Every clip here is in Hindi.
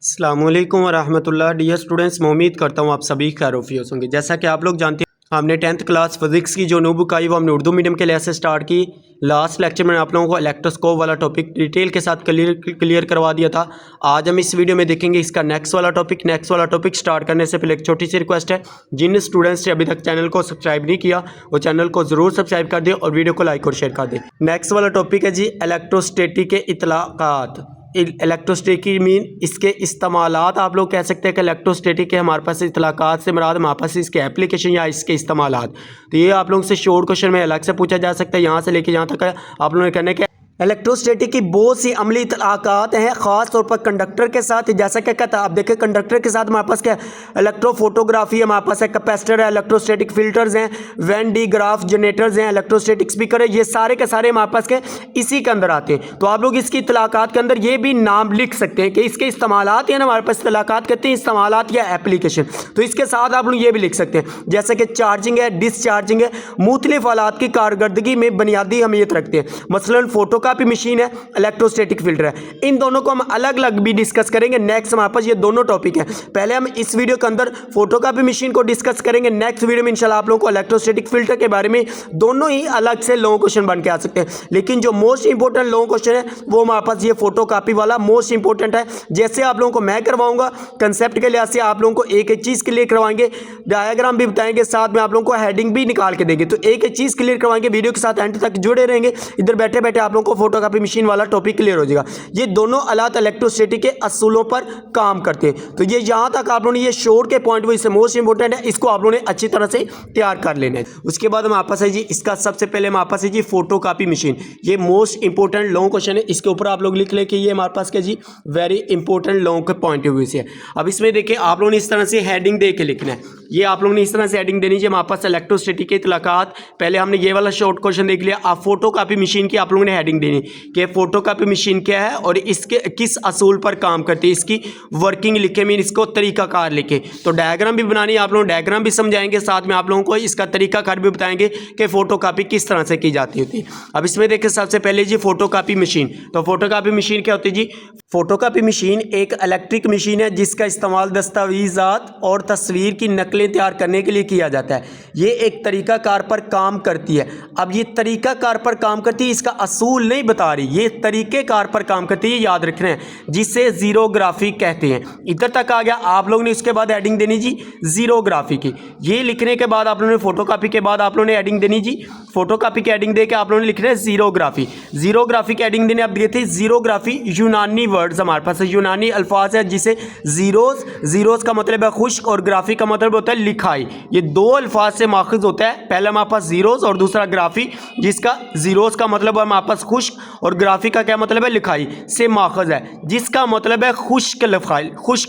अस्सलामुअलैकुम वरहमतुल्लाह। डियर स्टूडेंट्स, मैं उम्मीद करता हूँ आप सभी खैरियत होंगे। जैसा कि आप लोग जानते हैं, हमने 10th क्लास फिज़िक्स की जो नो बुक आई वो हमने उर्दू मीडियम के लिहाज से स्टार्ट की। लास्ट लेक्चर में आप लोगों को इलेक्ट्रोस्कोप वाला टॉपिक डिटेल के साथ क्लियर करवा दिया था। आज हम इस वीडियो में देखेंगे इसका नेक्स्ट वाला टॉपिक स्टार्ट करने से पहले एक छोटी सी रिक्वेस्ट है, जिन स्टूडेंट्स ने अभी तक चैनल को सब्सक्राइब नहीं किया वो चैनल को ज़रूर सब्सक्राइब कर दें और वीडियो को लाइक और शेयर कर दें। नेक्स्ट वाला टॉपिक है जी इलेक्ट्रोस्टैटिक के इतलाक़ात। इलेक्ट्रोस्टैटिक मीन इसके इस्तेमालात। आप लोग कह सकते हैं कि इलेक्ट्रोस्टैटिक के हमारे पास इतलाक़ात से मुराद हमारे पास इसके एप्लीकेशन या इसके इस्तेमालात। तो ये आप लोगों से शॉर्ट क्वेश्चन में अलग से पूछा जा सकता है। यहाँ से लेके यहाँ तक आप लोगों ने कहना है कि इलेक्ट्रोस्टैटिक की बहुत सी अमली इतलाक़ात हैं, ख़ास तौर पर कंडक्टर के साथ। जैसा क्या कहता है, आप देखें कंडक्टर के साथ हमारे पास क्या इलेक्ट्रोफोटोग्राफी है, हमारे पास है कैपेसिटर है, इलेक्ट्रोस्टैटिक फिल्टर्स हैं, वैन डी ग्राफ जनरेटर्स हैं, इलेक्ट्रोस्टैटिक स्पीकर है। ये सारे के सारे हमारे पास के इसी के अंदर आते हैं। तो आप लोग इसकी इतलाक़ात के अंदर ये भी नाम लिख सकते हैं कि इसके इस्तेमालात हैं ना, हमारे पास इतलाक़ात कहते हैं इस्तेमालात या एप्लीकेशन। तो इसके साथ आप लोग ये भी लिख सकते हैं जैसे कि चार्जिंग है, डिसचार्जिंग है, मुख्तलिफ आलात की कारकर्दगी में बुनियादी अहमियत रखते हैं। मसलन फोटोकॉपी मशीन है, इलेक्ट्रोस्टैटिक फिल्टर है। इन दोनों को हम अलग अलग भी डिस्कस करेंगे। नेक्स्ट हमारे पास ये दोनों टॉपिक है। पहले हम इस वीडियो के अंदर फोटोकॉपी मशीन को डिस्कस करेंगे। नेक्स्ट वीडियो में इंशाल्लाह आप लोगों को इलेक्ट्रोस्टैटिक फिल्टर के बारे में दोनों ही अलग से लॉन्ग क्वेश्चन बन के आ सकते हैं। लेकिन जो मोस्ट इंपॉर्टेंट लॉन्ग क्वेश्चन है वो हमारे पास ये फोटोकॉपी वाला मोस्ट इंपॉर्टेंट है। जैसे आप लोगों को मैं करवाऊंगा कंसेप्ट के लिहाज से आप लोगों को एक एक चीज़ क्लियर करवाएंगे, डायग्राम भी बताएंगे, साथ में आप लोगों को हेडिंग भी निकाल के देंगे। तो एक एक चीज़ क्लियर करवाएंगे, वीडियो के साथ एंड तक जुड़े रहेंगे। इधर बैठे बैठे आप लोगों को फोटोकॉपी मशीन वाला टॉपिक क्लियर हो जाएगा। ये दोनों आलात इलेक्ट्रोस्टैटिक के असूलों पर काम करते हैं। तो ये यहाँ तक आप लोगों ने ये शोर के पॉइंट वो इससे मोस्ट इंपॉर्टेंट है, इसको आप लोगों ने अच्छी तरह से तैयार कर लेना है। उसके बाद हमारे पास है जी इसका सबसे पहले हमारे पास है जी फोटोकॉपी मशीन। ये मोस्ट इंपॉर्टेंट लॉन्ग क्वेश्चन है। इसके ऊपर आप लोग लिख ले कि ये हमारे पास क्या जी वेरी इंपॉर्टेंट लॉन्ग के पॉइंट ऑफ व्यू से है। अब इसमें देखिए आप लोगों ने इस तरह से हेडिंग दे के लिखना है। ये आप लोगों ने इस तरह से हेडिंग देनी चाहिए हमारे पास इलेक्ट्रोस्टैटिक के इतलाक़ात। पहले हमने ये वाला शॉर्ट क्वेश्चन देख लिया। आप फोटोकॉपी मशीन की आप लोगों ने हेडिंग देनी कि फोटोकॉपी मशीन क्या है और इसके किस असूल पर काम करती है, इसकी वर्किंग लिखे, मीन इसको तरीकाकार लिखे। तो डायग्राम भी बनानी है, आप लोग डायग्राम भी समझाएंगे, साथ में आप लोगों को इसका तरीकाकार भी बताएंगे कि फोटोकॉपी किस तरह से की जाती होती है। अब इसमें देखिए सबसे पहले जी फोटोकॉपी मशीन। तो फोटोकॉपी मशीन क्या होती है जी? फोटोकॉपी मशीन एक इलेक्ट्रिक मशीन है जिसका इस्तेमाल दस्तावेज़ात और तस्वीर की नकलें तैयार करने के लिए किया जाता है। ये एक तरीकाकार पर काम करती है। अब ये तरीकाकार पर काम करती है, इसका असूल नहीं बता रही, ये तरीक़ेकार पर काम करती है, याद रखना है, जिसे ज़ीरोग्राफी कहते हैं। इधर तक आ गया। आप लोगों ने इसके बाद हेडिंग देनी जी ज़ीरोग्राफी की। ये लिखने के बाद आप लोगों ने फोटोकॉपी के बाद आप लोगों ने हेडिंग देनी जी फोटोकॉपी की हेडिंग दे के आप लोगों ने लिखना है ज़ीरोग्राफी। ज़ीरोग्राफी की हेडिंग देने आप दिए थे ज़ीरोग्राफी। यूनानी वर्ड्स हमारे पास यूनानी अल्फाज है जिसे ज़ीरोज़ का मतलब है खुश्क और ग्राफी का मतलब होता है लिखाई। ये दो अल्फाज से माखुज़ होता है। पहला हमारे पास ज़ीरोज़ और दूसरा ग्राफी, जिसका ज़ीरोज़ का मतलब है हमारे पास खुश्क और ग्राफी का क्या मतलब है लिखाई से माखुज़ है, जिसका मतलब है खुश्क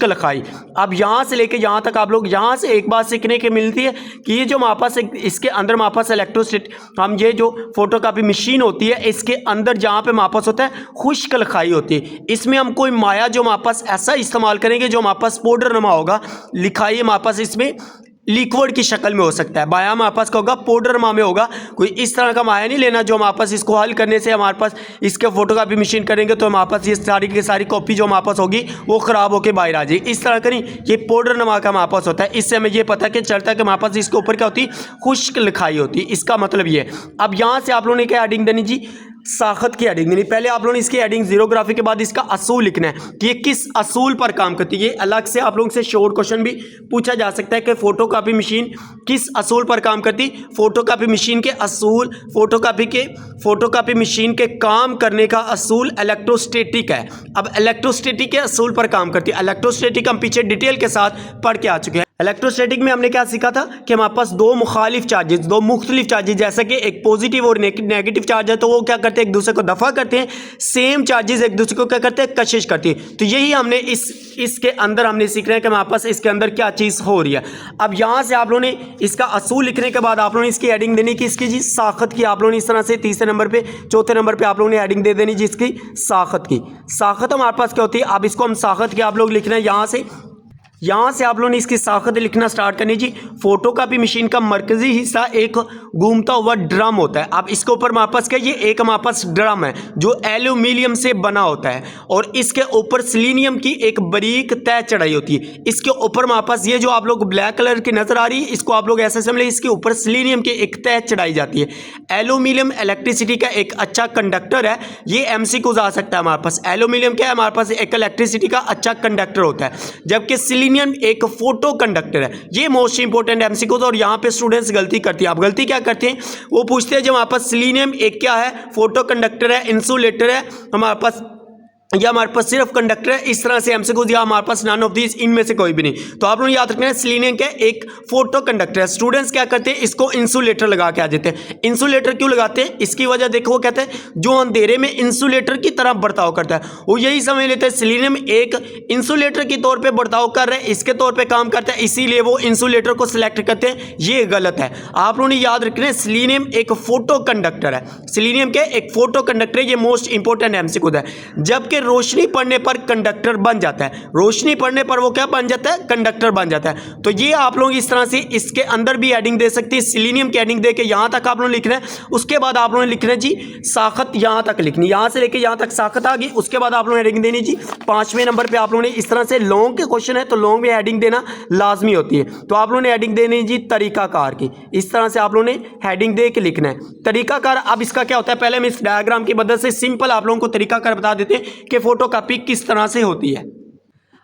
लिखाई। अब यहाँ से लेके यहाँ तक आप लोग यहाँ से एक बात सीखने की मिलती है कि ये जो हमारे पास इसके अंदर हमारे पास इलेक्ट्रोस्टैटिक हम ये जो फोटोकॉपी मशीन होती है इसके अंदर जहाँ पे हमारे पास होता है खुश्क लिखाई होती है। इसमें हम कोई माया जो हमारे पास ऐसा इस्तेमाल करेंगे जो हमारे पास पाउडर नमा होगा, लिखाई हमारे पास इसमें लिक्विड की शक्ल में हो सकता है। माया हमारे पास क्या होगा पाउडर मा में होगा। कोई इस तरह का माया नहीं लेना जो हमारे पास इसको हल करने से हमारे पास इसके फोटोकॉपी मशीन करेंगे तो हमारे पास ये सारी की सारी कॉपी जो हमारे पास होगी वो ख़राब होकर बाहर आ जाएगी। इस तरह करें, ये पाउडर नमा का हमारे पास होता है। इससे हमें ये पता कि चलता है कि हमारे पास इसके ऊपर क्या होती है खुश्क लिखाई होती है। इसका मतलब ये है। अब यहाँ से आप लोगों ने क्या हेडिंग देनी जी साखत की हेडिंग देनी। पहले आप लोगों ने इसकी हेडिंग ज़ीरोग्राफी के बाद इसका असूल लिखना है कि ये किस असूल पर काम करती है। ये अलग से आप लोगों से शॉर्ट क्वेश्चन भी पूछा जा सकता है कि फोटोकॉपी मशीन किस असूल पर काम करती। फोटोकॉपी मशीन के असूल, फोटोकॉपी मशीन के काम करने का असूल इलेक्ट्रोस्टैटिक है। अब इलेक्ट्रोस्टैटिक के असूल पर काम करती है। इलेक्ट्रोस्टैटिक हम पीछे डिटेल के साथ पढ़ के आ चुके हैं। इलेक्ट्रोस्टैटिक में हमने क्या सीखा था कि हमारे पास दो मुख्तलिफ चार्जेस जैसा कि एक पॉजिटिव और नेगेटिव चार्ज है तो वो क्या करते हैं एक दूसरे को दफा करते हैं। सेम चार्जेस एक दूसरे को क्या करते हैं कशिश करती है। तो यही हमने इसके अंदर हमने सीखना है कि हमारे पास इसके अंदर क्या चीज़ हो रही है। अब यहाँ से आप लोगों ने इसका असूल लिखने के बाद आप लोगों ने इसकी हेडिंग देनी कि इसकी जी साखत की। आप लोगों ने इस तरह से तीसरे नंबर पे चौथे नंबर पे आप लोगों ने हेडिंग दे देनी जिसकी साखत की। साखत हमारे पास क्या होती है, अब इसको हम साखत की आप लोग लिखना है यहाँ से यहाँ से आप लोगों ने इसकी साखत लिखना स्टार्ट करनी जी। फोटोकॉपी मशीन का मरकजी हिस्सा एक घूमता हुआ ड्रम होता है। अब इसके ऊपर मापस क्या, ये एक मापस ड्रम है जो एल्यूमिनियम से बना होता है और इसके ऊपर सिलीनियम की एक बारीक तय चढ़ाई होती है। इसके ऊपर मापस ये जो आप लोग ब्लैक कलर की नजर आ रही है, इसको आप लोग ऐसे समझ, इसके ऊपर सिलीनियम की एक तय चढ़ाई जाती है। एल्यूमिनियम इलेक्ट्रिसिटी का एक अच्छा कंडक्टर है। ये एमसीक्यूज आ सकता है हमारे पास। एल्यूमिनियम क्या है, हमारे पास एक इलेक्ट्रिसिटी का अच्छा कंडक्टर होता है, जबकि सिलीनियम एक फोटो कंडक्टर है। ये मोस्ट इंपोर्टेंट एमसीक्यूज। और यहाँ पे स्टूडेंट्स गलती करती हैं। आप गलती क्या करते हैं, वो पूछते हैं जब हमारे पास सिलीनियम एक क्या है, फोटो कंडक्टर है, इंसुलेटर है, हमारे पास या हमारे पास सिर्फ कंडक्टर है। इस तरह से एमसीक्यूज या हमारे पास नन ऑफ दिस, इनमें से कोई भी नहीं। तो आप लोग याद रखना है सिलीनियम का एक फोटो कंडक्टर है। स्टूडेंट्स क्या करते हैं, इसको इंसुलेटर लगा के आ जाते हैं। इंसुलेटर क्यों लगाते हैं, इसकी वजह देखो, वो कहते हैं जो अंधेरे में इंसुलेटर की तरह बर्ताव करता है, वो यही समझ लेते हैं सिलीनियम एक इंसुलेटर के तौर पर बर्ताव कर रहा है, इसके तौर पर काम करता है, इसीलिए वो इंसुलेटर को सिलेक्ट करते हैं। ये गलत है। आप लोगों ने याद रखना है सिलीनियम एक फोटो कंडक्टर है। सिलीनियम के एक फोटो कंडक्टर, ये मोस्ट इंपोर्टेंट एमसीक्यूज है। जबकि रोशनी पड़ने पर कंडक्टर बन जाता है। रोशनी पड़ने पर वो क्या बन जाता है, कंडक्टर बन जाता है। तो ये आप लोग इस तरह से इसके अंदर भी हेडिंग दे सकते हैं। सिलीनियम की हेडिंग देके यहां तक आप लोग लिखना है। उसके बाद आप लोगों ने लिखना है जी साखत, यहां तक लिखनी, यहां से लेके यहां तक साखत आ गई। उसके बाद आप लोगों ने हेडिंग देनी जी 5वें नंबर पे। आप लोगों ने इस तरह से लॉन्ग के क्वेश्चन है तो लॉन्ग में हेडिंग देना लाजमी होती है। तो आप लोगों ने हेडिंग देनी जी तरीकाकार की। इस तरह से आप लोगों ने हेडिंग दे के लिखना है तरीकाकार। अब इसका क्या होता है, पहले हम इस डायग्राम की मदद से सिंपल आप लोगों को तरीकाकार बता देते हैं कि फोटोकॉपी किस तरह से होती है।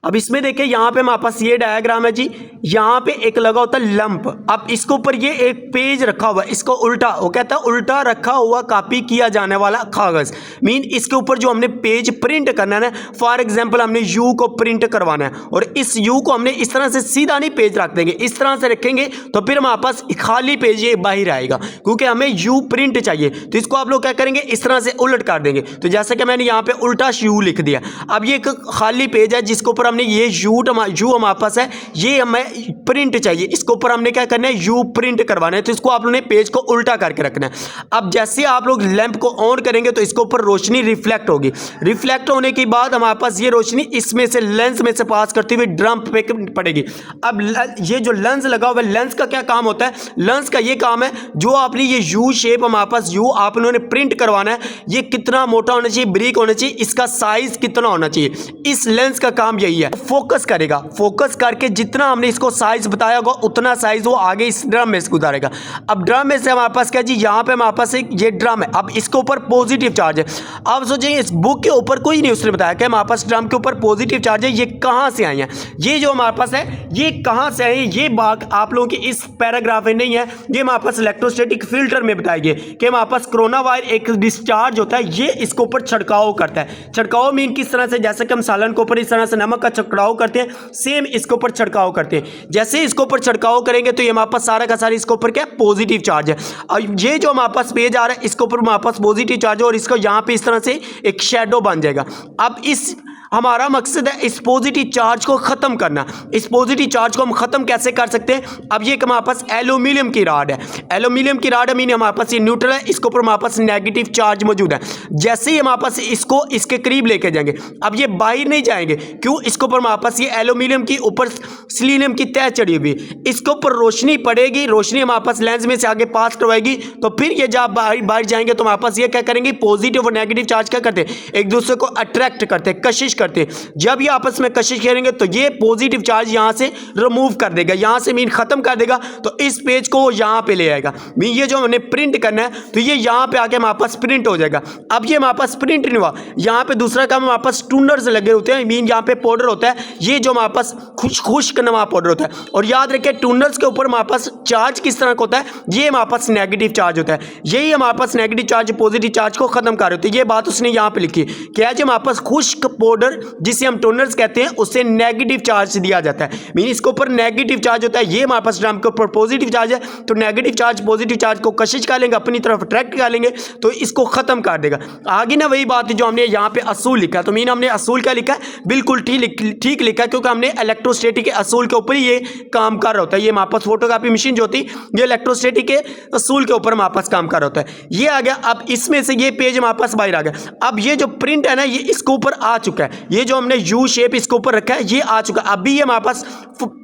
अब इसमें देखिए यहाँ पे हमारे पास ये डायग्राम है जी। यहाँ पे एक लगा होता है लंप। अब इसके ऊपर ये एक पेज रखा हुआ है, इसको उल्टा, वो कहता है उल्टा रखा हुआ कॉपी किया जाने वाला कागज। मीन इसके ऊपर जो हमने पेज प्रिंट करना है ना, फॉर एग्जांपल हमने यू को प्रिंट करवाना है और इस यू को हमने इस तरह से सीधा नहीं पेज रख देंगे, इस तरह से रखेंगे तो फिर हमारे पास खाली पेज ये बाहर आएगा, क्योंकि हमें यू प्रिंट चाहिए। तो इसको आप लोग क्या करेंगे, इस तरह से उलट कर देंगे। तो जैसे कि मैंने यहाँ पे उल्टा यू लिख दिया। अब ये एक खाली पेज है जिसके ऊपर हमने ये यू हमारे पास है, ये हमें प्रिंट चाहिए। इसके ऊपर हमने क्या करना है, यू प्रिंट करवाना है। तो इसको आप लोगों ने पेज को उल्टा करके रखना है। अब जैसे आप लोग लैंप को ऑन करेंगे तो इसके ऊपर रोशनी रिफ्लेक्ट होगी। रिफ्लेक्ट होने के बाद हमारे पास ये रोशनी इसमें से लेंस में से पास करती हुई ड्रम पे पड़ेगी। अब ये जो लेंस लगा हुआ है, लेंस का क्या काम होता है, लेंस का ये काम है जो आपने ये यू शेप हमारे पास यू आप लोगों ने प्रिंट करवाना है, ये कितना मोटा होना चाहिए, ब्रीक होना चाहिए, इसका साइज कितना होना चाहिए। इस लेंस का काम यही है। फोकस करेगा, फोकस करके जितना हमने इसको साइज बताया होगा उतना साइज वो आगे इस ड्रम में से गुजारेगा। अब ड्रम में से हमारे पास क्या जी, यहाँ पे हमारे पास एक ये ड्रम है। अब इसके ऊपर पॉजिटिव चार्ज है। अब सोचेंगे इस बुक के ऊपर कोई नहीं उसने बताया कि हमारे पास ड्रम के ऊपर पॉजिटिव चार्ज है, ये कहाँ से आई है, ये जो हमारे पास है ये कहाँ से आई, ये बात आप लोगों की इस पैराग्राफ में नहीं है। ये हमारे पास इलेक्ट्रोस्टैटिक फिल्टर में बताया गया कि हमारे पास कोरोना वायर एक डिस्चार्ज होता है, ये इसके ऊपर छिड़काव करता है। छिड़काव मीन किस तरह से, जैसे कि हम सालन के ऊपर इस तरह से नमक का छिड़काव करते हैं, सेम इसके ऊपर छिड़काव करते हैं। जैसे इसके ऊपर छिड़काव करेंगे तो ये हमारे पास सारा का सारा इसके ऊपर क्या पॉजिटिव चार्ज है। और ये जो हमारे पास पेज आ रहा है इसके ऊपर हमारे पास पॉजिटिव चार्ज है और इसको यहाँ पे इस तरह से एक शेडो बन जाएगा। अब इस हमारा मकसद है इस पॉजिटिव चार्ज को खत्म करना। इस पॉजिटिव चार्ज को हम खत्म कैसे कर सकते हैं, अब ये हमारे पास एल्यूमिनियम की राड है। एल्यूमिनियम की राड मीन हमारे पास ये न्यूट्रल है, इसके ऊपर हमारे पास नेगेटिव चार्ज मौजूद है। जैसे ही हमारे पास इसको इसके करीब लेके जाएंगे, अब ये बाहर नहीं जाएंगे, क्यों, इसके ऊपर हमारे पास ये एल्यूमिनियम की ऊपर सिलीनियम की तय चढ़ी हुई, इसके ऊपर रोशनी पड़ेगी, रोशनी हमारे पास लेंस में से आगे पास करवाएगी। तो फिर ये जब बाहर जाएंगे तो हमारे पास ये क्या करेंगे, पॉजिटिव और नेगेटिव चार्ज क्या करते हैं, एक दूसरे को अट्रैक्ट करते हैं, कशिश करते हैं। जब ये आपस में कशिश करेंगे तो ये पॉजिटिव चार्ज यहां से रिमूव कर देगा, यहां से मीन खत्म कर देगा। तो इस पेज को यहां पे ले आएगा। मीन ये जो हमने प्रिंट करना है तो ये यहां पे आके हमारे पास प्रिंट हो जाएगा। अब ये हमारे पास प्रिंट नहीं हुआ, यहां पे दूसरा काम हमारे पास टूनर्स लगे होते हैं, मीन यहां पे पाउडर होता है, ये जो हमारे पास खुश्क नवा पाउडर होता है। और याद रखिए टूनर्स के ऊपर हमारे पास चार्ज किस तरह का होता है, ये हमारे पास नेगेटिव चार्ज होता है। यही हमारे पास नेगेटिव चार्ज पॉजिटिव चार्ज को खत्म कर रहे होते हैं। ये बात उसने यहां पे लिखी क्या है, जो हमारे पास खुश्क पाउडर जिसे हम टोनर्स कहते हैं उससे नेगेटिव चार्ज दिया जाता है। मीन इसके ऊपर नेगेटिव चार्ज होता है, ये हमारे पास ड्रम के ऊपर पॉजिटिव चार्ज है। तो नेगेटिव चार्ज पॉजिटिव चार्ज को कशिश कर लेंगे, अपनी तरफ अट्रैक्ट कर लेंगे, तो इसको खत्म कर देगा। आगे ना वही बात है जो हमने यहाँ पे असूल लिखा, तो मीन हमने असूल क्या लिखा है, बिल्कुल ठीक लिखा है, क्योंकि हमने इलेक्ट्रोस्टैटिक के असूल के ऊपर ये काम कर रहा होता है। ये हमारे पास फोटोकॉपी मशीन जो होती है ये इलेक्ट्रोस्टैटिक के असूल के ऊपर हमारे पास काम कर रहा होता है। ये आ गया। अब इसमें से ये पेज हमारे पास बाहर आ गया। अब ये जो प्रिंट है ना ये इसके ऊपर आ चुका है, ये जो हमने यू शेप इसके ऊपर रखा है ये आ चुका है। अभी ये हमारे पास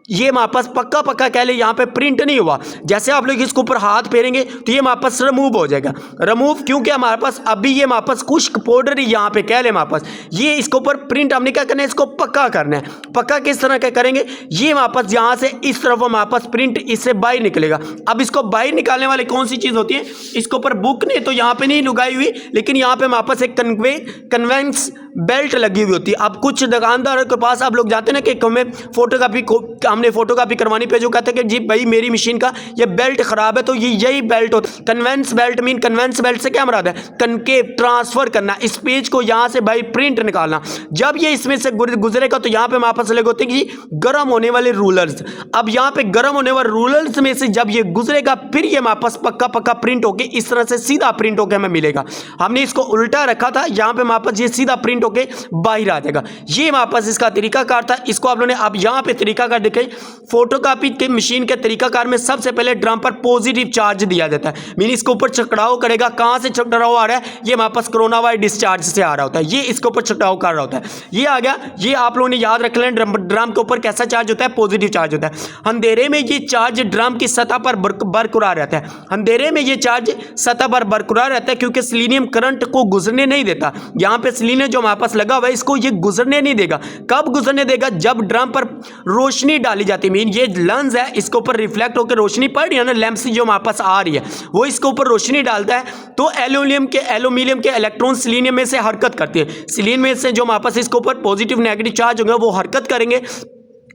ये हमारे पास पक्का पक्का कह ले यहाँ पे प्रिंट नहीं हुआ। जैसे आप लोग इसके ऊपर हाथ फेरेंगे तो ये हमारे पास रिमूव हो जाएगा। रिमूव क्योंकि हमारे पास अभी ये हमारे पास खुश्क पाउडर ही यहाँ पे कह ले हमारे पास, ये इसके ऊपर प्रिंट हमने क्या करना है, इसको पक्का करना है। पक्का किस तरह क्या करेंगे, ये हमारे पास यहाँ से इस तरफ हमारे पास प्रिंट इससे बाहर निकलेगा। अब इसको बाहर निकालने वाली कौन सी चीज़ होती है, इसके ऊपर बुक ने तो यहाँ पे नहीं लगाई हुई, लेकिन यहाँ पे हमारे पास एक कन्वेंस बेल्ट लगी हुई होती है। अब कुछ दुकानदारों के पास आप लोग जाते हैं ना कि हमें हमने फोटोकॉपी करवानी पे, जो कहते हैं कि जी भाई मेरी मशीन का ये बेल्ट खराब है, तो ये यही बेल्ट होता है कन्वेंस बेल्ट। कन्वेंस बेल्ट से क्या मुराद है, कनकेव ट्रांसफर करना, इस पेज को यहाँ से भाई प्रिंट निकालना। जब ये इसमें से गुजरेगा तो यहाँ पे हमारे पास लगे होते हैं कि गर्म होने वाले रूलर्स। अब यहाँ पे गर्म होने वाले रूलर्स में से जब ये गुजरेगा फिर ये हमारे पास पक्का पक्का प्रिंट होके इस तरह से सीधा प्रिंट होके हमें मिलेगा। हमने इसको उल्टा रखा था, यहाँ पे हमारे पास ये सीधा प्रिंट होके बाहर आ जाएगा। ये हमारे पास इसका तरीकाकार था। इसको आप लोगों ने अब यहाँ पे तरीकाकार देखे, फोटोकॉपी के मशीन के तरीकाकार में सबसे पहले ड्रम पर पॉजिटिव चार्ज दिया जाता है, मीन इसके ऊपर चकड़ाव करेगा। कहाँ से चकड़ाव आ रहा है, ये हमारे पास कोरोना वायरस डिस्चार्ज से आ रहा होता है, ये इसके ऊपर चकड़ाव कर रहा होता है। ये आ गया, ये आप लोगों ने याद रख लें। ड्रम के ऊपर कैसा चार्ज होता है, पॉजिटिव चार्ज होता है। अंधेरे में ये चार्ज ड्रम की सतह पर बरकरार रहता है। अंधेरे में ये चार्ज सतह पर बरकरार रहता है क्योंकि सिलीनियम करंट को गुजरने नहीं देता। यहाँ पे सिलीनियम जो हमारे पास लगा हुआ है इसको ये गुजरने नहीं देगा। कब गुजरने देगा, जब ड्रम पर रोशनी डाली जाती है, मीन ये लेंस है, इसके ऊपर रिफ्लेक्ट होकर रोशनी पड़ रही है ना, लैंप से जो हमारे पास आ रही है वो इसके ऊपर रोशनी डालता है, तो एल्यूमिनियम के इलेक्ट्रॉन सिलीनियम में से हरकत करते हैं। सिलीनियम में से जो हमारे पास इसके ऊपर पॉजिटिव नेगेटिव चार्ज होंगे वो हरकत करेंगे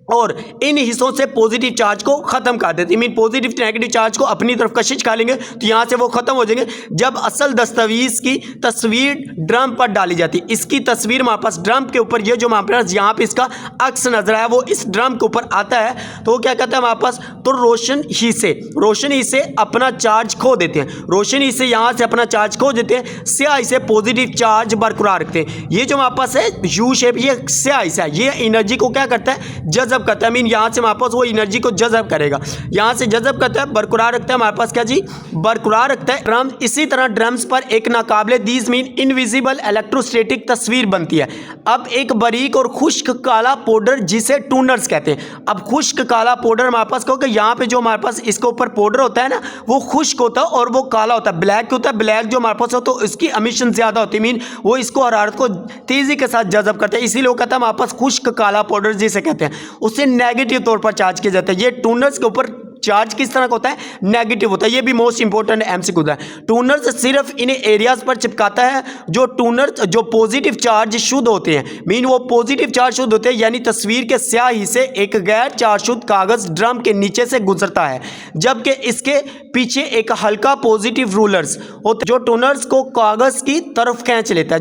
और इन हिस्सों से पॉजिटिव चार्ज को खत्म कर देते हैं। मीन पॉजिटिव नेगेटिव चार्ज को अपनी तरफ कशिश खा लेंगे तो यहाँ से वो खत्म हो जाएंगे। जब असल दस्तावेज की तस्वीर ड्रम पर डाली जाती है, इसकी तस्वीर हमारे पास ड्रम के ऊपर, ये जो हमारे पास यहाँ पे इसका अक्स नजर है वो इस ड्रम के ऊपर आता है, तो वो क्या कहता है हमारे पास, तो रोशन हिस्से अपना चार्ज खो देते हैं। रोशन हिस्से यहाँ से अपना चार्ज खो देते हैं, स्याह हिस्से पॉजिटिव चार्ज बरकरार रखते हैं। ये जो हमारे पास है यू शेप, ये स्याह हिस्सा है, ये एनर्जी को क्या करता है, जज़ब करता है। मीन यहाँ से हमारे पास वो एनर्जी को जज़ब करेगा, यहाँ से जज़ब करता है, बरकरार रखता है हमारे पास, क्या जी, बरकरार रखता है ड्रम। इसी तरह ड्रम्स पर एक नाकाबिले दीज मीन इनविजिबल इलेक्ट्रोस्टैटिक तस्वीर बनती है। अब एक बारीक और खुश्क काला पाउडर जिसे टूनर्स कहते हैं। अब खुश्क काला पाउडर हमारे पास क्योंकि यहाँ पे जो हमारे पास इसके ऊपर पाउडर होता है ना वो खुश्क होता है और वो काला होता है, ब्लैक होता है। ब्लैक जो हमारे पास होता है तो इसकी एमिशन ज़्यादा होती है, मीन वो इसको हरारत को तेज़ी के साथ जज़ब करता है, इसीलिए वो कहता है हमारे पास खुश्क काला पाउडर जिसे कहते हैं, उससे नेगेटिव तौर पर चार्ज किया जाता है। ये टूनर्स के ऊपर चार्ज किस तरह का होता है, नेगेटिव होता है। ये भी मोस्ट इंपॉर्टेंट एमसीक्यू है। टूनर्स सिर्फ इन एरियाज पर चिपकाता है जो पॉजिटिव चार्ज शुद्ध होते हैं, मीन वो पॉजिटिव चार्ज शुद्ध होते हैं, यानी तस्वीर के स्याह हिस्से एक गैर चार्ज शुद्ध कागज ड्रम के नीचे से गुजरता है, जबकि इसके पीछे एक हल्का पॉजिटिव रूलर्स होता है जो टूनर्स को कागज की तरफ खींच लेता है,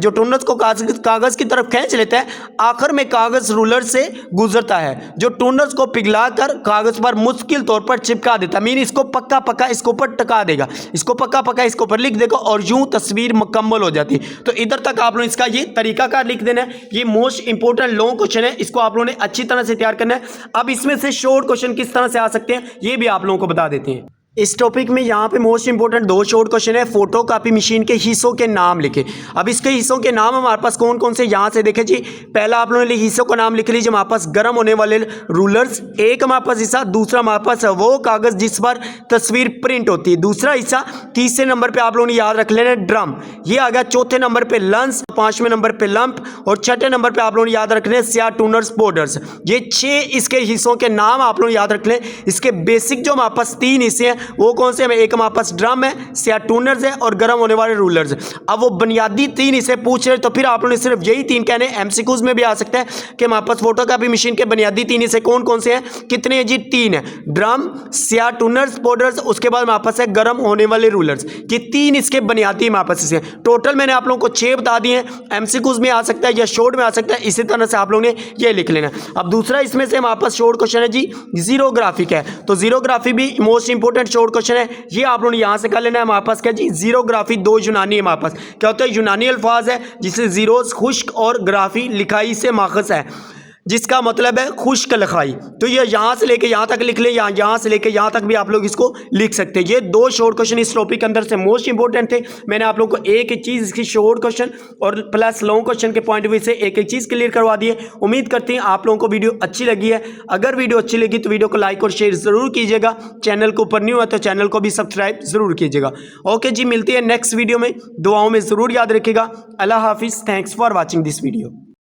कागज की तरफ खींच लेता है। आखिर में कागज रूलर से गुजरता है जो टूनर्स को पिघलाकर कागज पर मुश्किल तौर पर चिपका देता, मीन इसको पक्का पक्का इसके ऊपर टका देगा, इसको पक्का पक्का इसके ऊपर लिख देगा और यूं तस्वीर मुकम्मल हो जाती है। तो इधर तक आप लोग इसका ये तरीकाकार लिख देना है। ये मोस्ट इंपॉर्टेंट लॉन्ग क्वेश्चन है, इसको आप लोगों ने अच्छी तरह से तैयार करना है। अब इसमें से शॉर्ट क्वेश्चन किस तरह से आ सकते हैं ये भी आप लोगों को बता देते हैं। इस टॉपिक में यहाँ पे मोस्ट इंपॉर्टेंट दो शॉर्ट क्वेश्चन है। फोटोकॉपी मशीन के हिस्सों के नाम लिखे। अब इसके हिस्सों के नाम हमारे पास कौन कौन से यहाँ से देखें जी। पहला आप लोगों ने हिस्सों का नाम लिख लीजिए, हमारे पास गर्म होने वाले रूलर्स एक हमारे पास हिस्सा, दूसरा हमारे पास वो कागज जिस पर तस्वीर प्रिंट होती है, दूसरा हिस्सा। तीसरे नंबर पर आप लोगों ने याद रख लेना ड्रम, ये आ गया। चौथे नंबर पर लंस, पाँचवें नंबर पर लंप और छठे नंबर पर आप लोगों ने याद रखने स्याह टूनर्स पाउडर्स। ये 6 इसके हिस्सों के नाम आप लोग याद रख लें। इसके बेसिक जो हमारे पास 3 हिस्से हैं वो कौन से हैं, एक हमारे पास ड्रम है, स्याह टूनर्स है और गर्म होने वाले रूलर्स। अब वो बुनियादी 3 हिस्से पूछ रहे तो फिर आप लोगों ने सिर्फ यही 3 कहने। एमसीक्यूज में भी आ सकता है कि हमारे पास फोटोकॉपी मशीन के बुनियादी 3 हिस्से कौन कौन से हैं, कितने हैं जी, 3 है। ड्रम, स्याह टूनर्स पाउडर्स, उसके बाद हमारे पास है गर्म होने वाले रूलर्स। ये 3 इसके बुनियादी हमारे पास हिस्से हैं। टोटल मैंने आप लोगों को 6 बता दिए हैं। एमसीक्यूज में आ सकता है या शॉर्ट में आ सकता है, इसी तरह से आप लोगों ने ये लिख लेना। अब दूसरा इसमें से हमारे पास शॉर्ट क्वेश्चन है जी जीरोग्राफिक है, तो जीरोग्राफी भी मोस्ट इंपॉर्टेंट शॉर्ट क्वेश्चन है। ये आप लोगों ने यहाँ से कर लेना है। हमारे पास क्या जी, जीरोग्राफी 2 यूनानी है। हमारे पास क्या होता है, यूनानी अल्फाज है जिसे जीरोस खुश्क और ग्राफी लिखाई से माखज है। जिसका मतलब है खुश्क लखाई। तो ये यहाँ से लेके यहाँ तक लिख ले, या यहाँ से लेके यहाँ तक भी आप लोग इसको लिख सकते हैं। ये 2 शॉर्ट क्वेश्चन इस टॉपिक के अंदर से मोस्ट इंपॉर्टेंट थे। मैंने आप लोगों को एक एक चीज़ इसकी शॉर्ट क्वेश्चन और प्लस लॉन्ग क्वेश्चन के पॉइंट ऑफ व्यू से एक एक चीज़ क्लियर करवा दी है। उम्मीद करती हैं आप लोगों को वीडियो अच्छी लगी है। अगर वीडियो अच्छी लगी तो वीडियो को लाइक और शेयर ज़रूर कीजिएगा। चैनल को ऊपर न्यू है तो चैनल को भी सब्सक्राइब ज़रूर कीजिएगा। ओके जी, मिलती है नेक्स्ट वीडियो में। दुआओं में ज़रूर याद रखिएगा। अल्लाह हाफिज़। Thanks for watching this video.